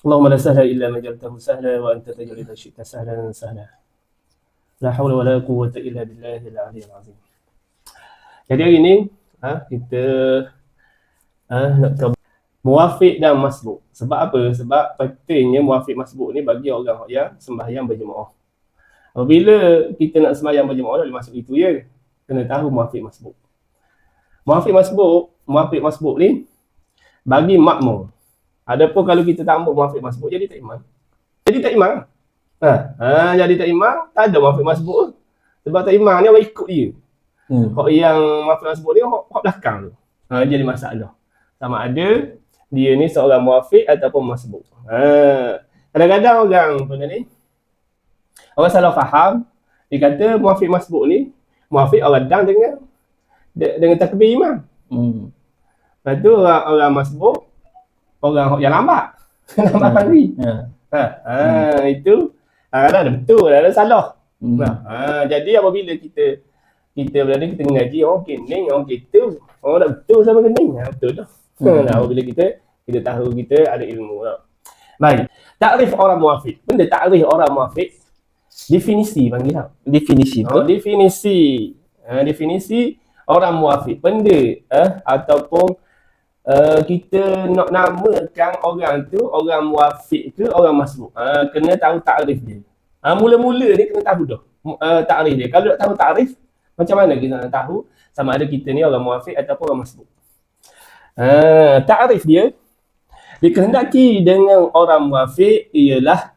Allahumma la sahla illa ma ja'altahu sahla wa anta taj'alul idza syi'ta sahlan sahla. La haula wa la quwwata illa billahil aliyyil azim. Jadi hari ni kita nak cover muwafiq dan masbuk. Sebab apa? Sebab pentingnya muwafiq masbuk ni bagi orang yang sembahyang berjemaah. Apabila kita nak sembahyang berjemaah, dah masuk itu ya. Kena tahu muwafiq masbuk. Muwafiq masbuk ni bagi makmum. Adapun kalau kita tak ambil muwafiq masbuk, jadi tak imam. Jadi tak imam. Jadi tak imam, tak ada muwafiq masbuk. Sebab tak imam ni orang ikut dia. Hak yang muwafiq masbuk ni hak belakang tu. Jadi masalah. Sama ada dia ni seorang muwafiq ataupun masbuk. Kadang-kadang orang orang salah faham. Dia kata muwafiq masbuk ni, muwafiq orang dang dengan takbir imam. Lepas tu orang masbuk, orang yang lambat. Lambat pagi. Itu ada betul, ada salah. Jadi apabila kita berada kita mengaji orang kening, orang kita, orang dah betul sama kening. Betul dah. Apabila kita tahu kita ada ilmu lah. Baik. Takrif orang muwafiq. Benda takrif orang muwafiq, definisi panggil tak? Definisi. Definisi orang muwafiq. Benda ataupun kita nak namakan orang tu orang muwafiq ke orang masbuk. Kena tahu takrif dia. Mula-mula ni kena tahu dah takrif dia. Kalau tak tahu takrif, macam mana kita nak tahu sama ada kita ni orang muwafiq ataupun orang masbuk? Takrif dia dikehendaki dengan orang muwafiq ialah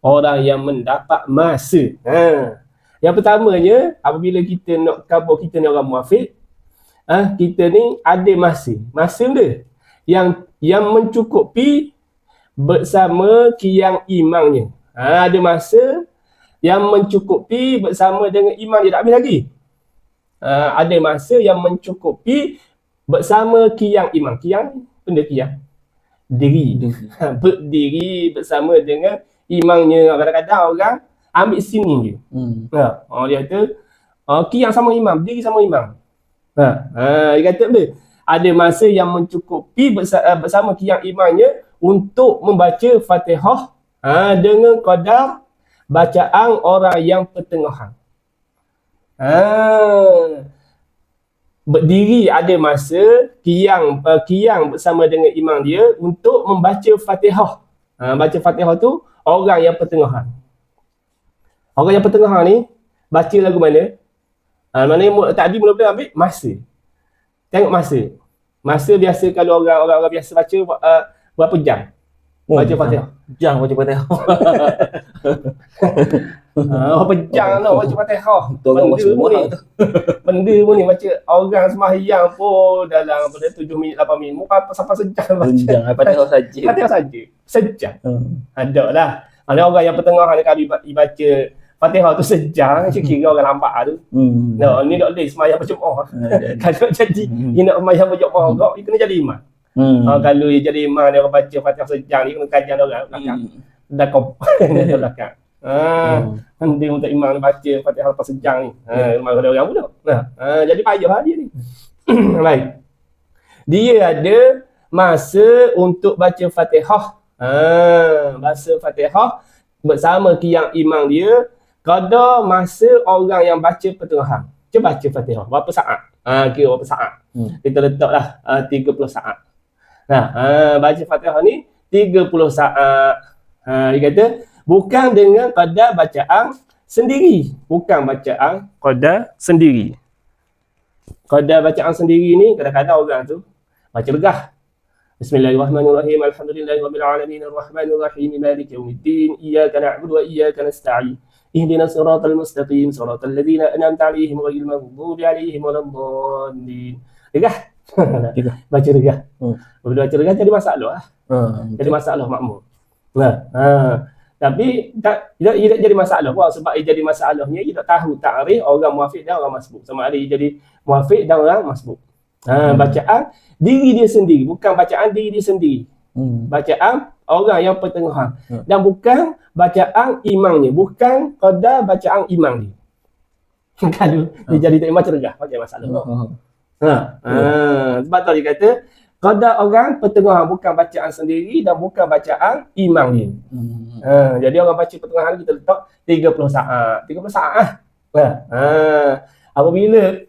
orang yang mendapat masa. Yang pertamanya, apabila kita nak khabar kita ni orang muwafiq, kita ni ada masa dia yang mencukupi bersama qiyam imamnya. Ada masa yang mencukupi bersama dengan imam dia, tak habis lagi. Ada masa yang mencukupi bersama qiyam imam. Qiyam, benda qiyam, diri. Berdiri bersama dengan imamnya. Kadang-kadang orang ambil sini je. Dia kata qiyam sama imam, diri sama imam. Dia kata apa? Ada masa yang mencukupi bersama qiyam imamnya untuk membaca Fatihah dengan qadar bacaan orang yang pertengahan. Berdiri ada masa qiyam bersama dengan imam dia untuk membaca Fatihah. Baca Fatihah tu orang yang pertengahan. Orang yang pertengahan ni baca lagu mana? Maknanya tadi mula-mula ambil masa. Tengok masa. Masa biasa kalau orang biasa baca berapa jam? Baca Fatihah. Jam baca Fatihah. Berapa jam nak baca Fatihah? Benda pun ni baca orang sembahyang pun dalam 7 minit 8 minit. Apa sampai sejam baca. Fatihah saja. Fatihah saja. Sejam. Ada lah. Ada orang yang pertengahan kali baca Fatihah tu sejam, kira orang lambat tu. Ni tak boleh sembahyang berjemaah. Kalau jadi dia nak sembahyang berjemaah kau, dia kena jadi imam. Kalau dia jadi imam, dia orang baca Fatihah sejam, dia kena kajian orang belakang. Dah kau belakang. Penting untuk imam baca Fatihah lepas sejam ni. Memang ada orang pula. Jadi payah dia ni. Baik. Dia ada masa untuk baca Fatihah. Baca Fatihah bersama qiyam imam dia. Kadar masa orang yang baca pertengahan. Cuba baca Fatihah. Berapa saat? Kira berapa saat? Kita letaklah 30 saat. Baca Fatihah ni 30 saat. Dia kata, bukan dengan qadar bacaan sendiri. Bukan bacaan qadar sendiri. Qadar bacaan sendiri ni, kadang-kadang orang tu baca legah. Bismillahirrahmanirrahim. Alhamdulillahirabbil alamin arrahmanir rahim maliki yaumiddin iyyaka na'budu wa iyyaka nasta'in. Ihdinas siratal mustaqim siratal ladzina an'amta 'alaihim ghairil maghdubi 'alaihim waladdallin. Legah. Baca legah. Bila baca legah jadi masalah. Jadi masalah makmum. Tapi tak jadi masalah. Sebab dia jadi masalahnya dia tak tahu takrif orang muwafiq dan orang masbuk. Sama ada dia jadi muwafiq dan orang masbuk. Bacaan diri dia sendiri, bukan bacaan diri dia sendiri. Bacaan orang yang pertengahan. Dan bukan bacaan imamnya, bukan qadar bacaan imam dia. Kalau dia jadi tak imam cergah, macam masalah. Sebab tu dia kata Qada orang pertengahan, bukan bacaan sendiri dan bukan bacaan imam ni. Jadi orang baca pertengahan kita letak 30 saat. 30 saat apabila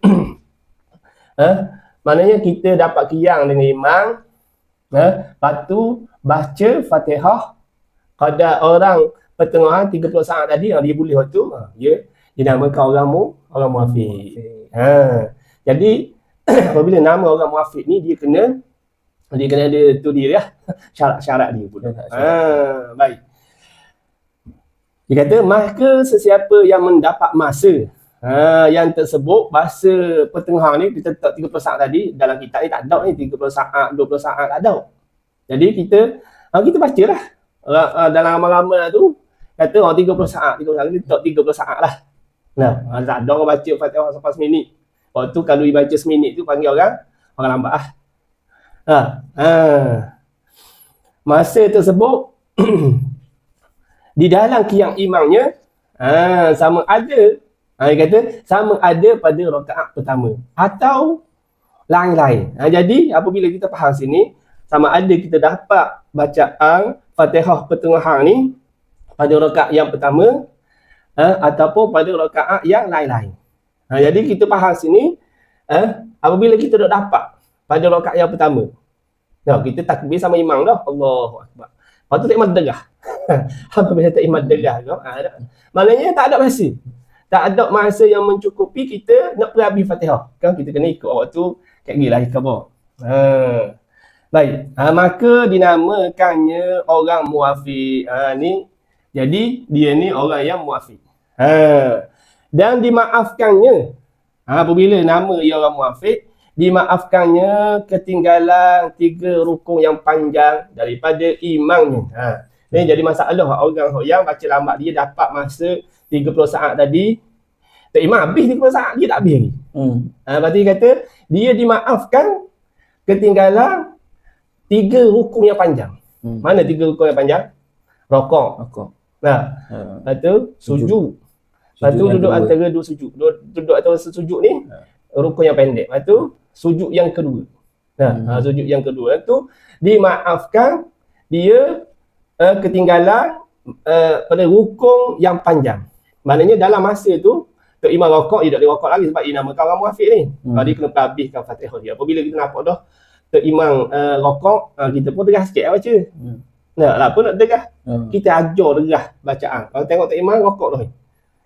maknanya kita dapat qiyam dengan imam, lepas tu baca Fatihah. Qada orang pertengahan 30 saat tadi dia boleh waktu dia dinamakan orang muafiq. Jadi apabila nama orang muafiq ni dia kena ada tu dia lah, syarat-syarat dia pun. Baik. Dia kata maka sesiapa yang mendapat masa yang tersebut, masa pertengahan ni kita letak 30 saat tadi, dalam kitab ni tak ada ni 30 saat, 20 saat tak ada. Jadi kita bacalah. Dalam amal-amal tu kata 30 saat, 30 saat, kita letak 30 saat lah. Nah, tak ada orang baca Fatihah sampai seminit. Waktu kalau dibaca seminit tu panggil orang lambat lah. Masa tersebut di dalam qiyam imamnya sama ada dia kata sama ada pada rakaat pertama atau lain-lain. Jadi apabila kita faham sini, sama ada kita dapat bacaan Fatihah pertengahan ni pada rakaat yang pertama ataupun pada rakaat yang lain-lain. Jadi kita faham sini apabila kita dah dapat pada rakaat yang pertama, kita takbir sama imam dah, Allahu Akbar. Lepas tu tak imam derah. Apabila tak imam derah maknanya tak ada masa. Tak ada masa yang mencukupi kita nak perhabis Fatihah. Kan kita kena ikut waktu kat gila khabar. Baik. Maka dinamakannya orang muafiq. Ni jadi dia ni orang yang muafiq. Dan dimaafkannya apabila nama ia orang muafiq, dimaafkannya ketinggalan 3 rukun yang panjang daripada imamnya. Ini jadi masalah orang yang baca lambat, dia dapat masa 30 saat tadi, tak imam habis 30 saat dia tak habis lagi. Berarti kata dia dimaafkan ketinggalan 3 rukun yang panjang. Mana 3 rukun yang panjang? Rokok. Lepas tu sujud. Lepas tu duduk antara 2 sujud. Duduk antara sujud ni rukun yang pendek. Lepas tu sujud yang kedua. Sujud yang kedua tu dimaafkan dia ketinggalan pada rukun yang panjang. Maknanya dalam masa tu Tok Imam rokok, dia tak boleh rokok lagi sebab dia namakan orang muafiq ni. Dia kena habiskan Fatihah dia. Apabila kita nampak dah Tok Imam rokok, kita pun derah sikit baca. Tak apa nak derah. Kita ajar derah bacaan. Kalau tengok Tok Imam rokok dah,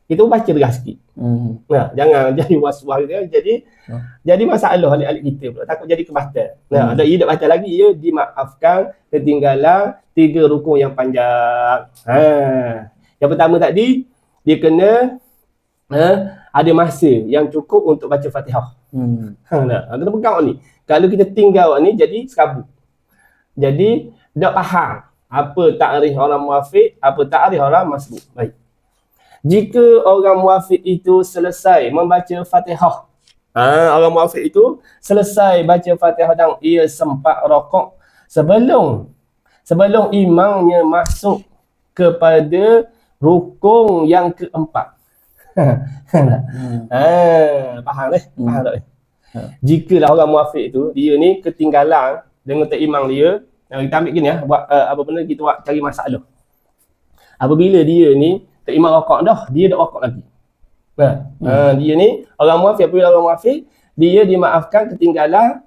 kita pun baca derah sikit. Jangan jadi was-was dia. Jadi masalah alik-alik kita pula. Takut jadi kebatal. Ada dia tak batal lagi, dia dimaafkan ketinggalan 3 rukun yang panjang. Yang pertama tadi, dia kena ada masa yang cukup untuk baca Fatihah. Kena pegang ni. Kalau kita tinggal ni, jadi sekabut. Jadi, tak faham apa takrif orang muafiq, apa takrif orang masbuk. Baik. Jika orang muafiq itu selesai membaca Fatihah, orang muafiq itu selesai baca Fatihah dan ia sempat rokok sebelum imamnya masuk kepada rukun yang keempat. Faham tak? Jikalah orang muafiq tu, dia ni ketinggalan dengan tak imam dia, kita ambil gini buat apa benda kita buat cari masalah. Apabila dia ni tak imam rokok dah, dia tak rokok lagi. Dia ni orang muafiq, apabila orang muafiq, dia dimaafkan ketinggalan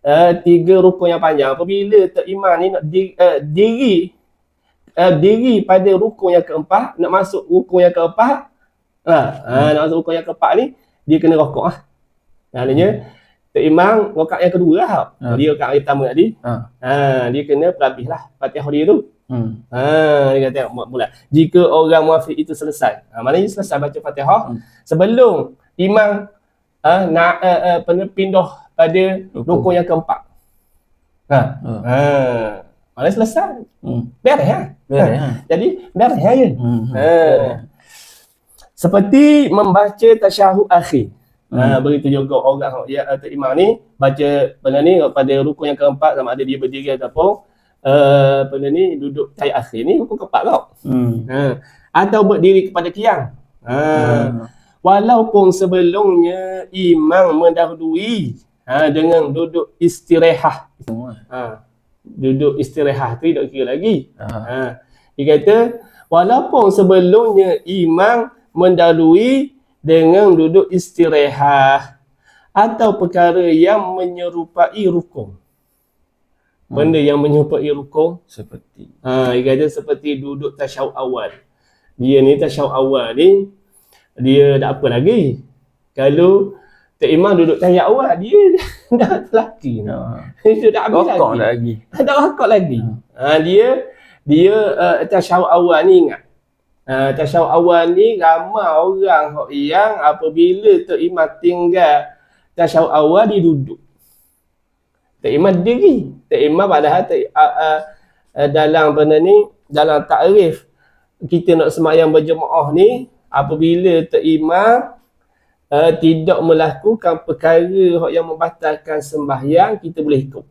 3 rukun yang panjang. Apabila tak imam ni nak diri pada rukun yang keempat, nak masuk rukun yang keempat, nak masuk rukun yang keempat ni, dia kena rokok lah. Maknanya tak imam rakaat yang kedua lah. Dia rakaat yang pertama tadi. Dia kena pelabih lah Fatihah dia tu. Dia kata mula. Jika orang muafiq itu selesai, maknanya selesai baca Fatihah sebelum imam nak pindah pada rukun yang keempat. Maknanya selesai. Beres lah. Jadi beres lah je. Seperti membaca tasyahud akhir. Begitu juga orang atau imam ni baca benda ni pada rukun yang keempat, sama ada dia berdiri ataupun benda ni duduk tahiyat akhir ni rukun keempat tau. Atau berdiri kepada qiyam. Walaupun sebelumnya imam mendahului dengan duduk istirahat. Duduk istirahat tu tak kira lagi. Dia kata walaupun sebelumnya imam mendahului dengan duduk istirahat atau perkara yang menyerupai rukun. Benda yang menyerupai rukun Seperti dia kata seperti duduk tasyahud awal. Dia ni tasyahud awal ni dia tak apa lagi. Kalau Tok Imam duduk tahiyat awal, dia dah lelaki. Dia dah habis lagi. Tak rakak lagi. Dia tasyahud awal ni ingat. Tasyahud awal ni ramai orang yang apabila Tok Imam tinggal tasyahud awal dia duduk. Tok Imam diri. Tok Imam padahal dalam benda ni, dalam takrif kita nak sembahyang berjemaah ni, apabila Tok Imam tidak melakukan perkara yang membatalkan sembahyang, kita boleh ikut.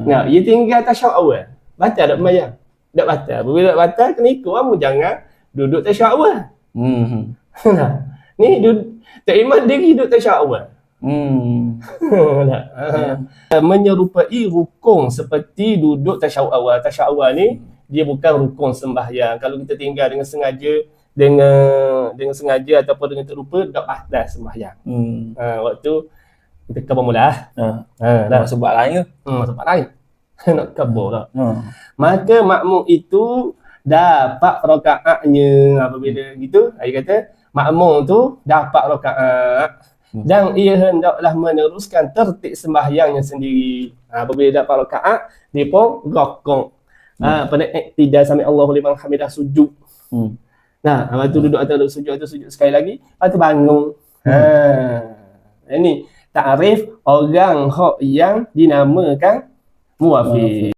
Nah, dia tinggal tasyahud awal. Batal tak sembahyang? Tak batal. Apabila tak batal, kena ikut. Kamu jangan duduk tasyahud awal. Nah, ni Tok Imam diri duduk tasyahud awal. Menyerupai rukun seperti duduk tasyahud awal. Tasyahud awal ni dia bukan rukun sembahyang. Kalau kita tinggal dengan sengaja, dengan sengaja ataupun dengan terlupa, tak batal sembahyang. Waktu kita khabar mula. sebab lain ke? Sebab lain. Nak khabar tak. Maka makmum itu dapat rakaatnya. Apabila gitu, dia kata makmum tu dapat rakaat dan ia hendaklah meneruskan tertib sembahyangnya sendiri. Apabila dapat rakaat, dia pun rakaat. Pada iktidal sampai Allahu liman hamidah sujud. Nah, lepas tu duduk atau sujud sekali lagi, lepas tu bangun. Ini takrif orang yang dinamakan muwafiq.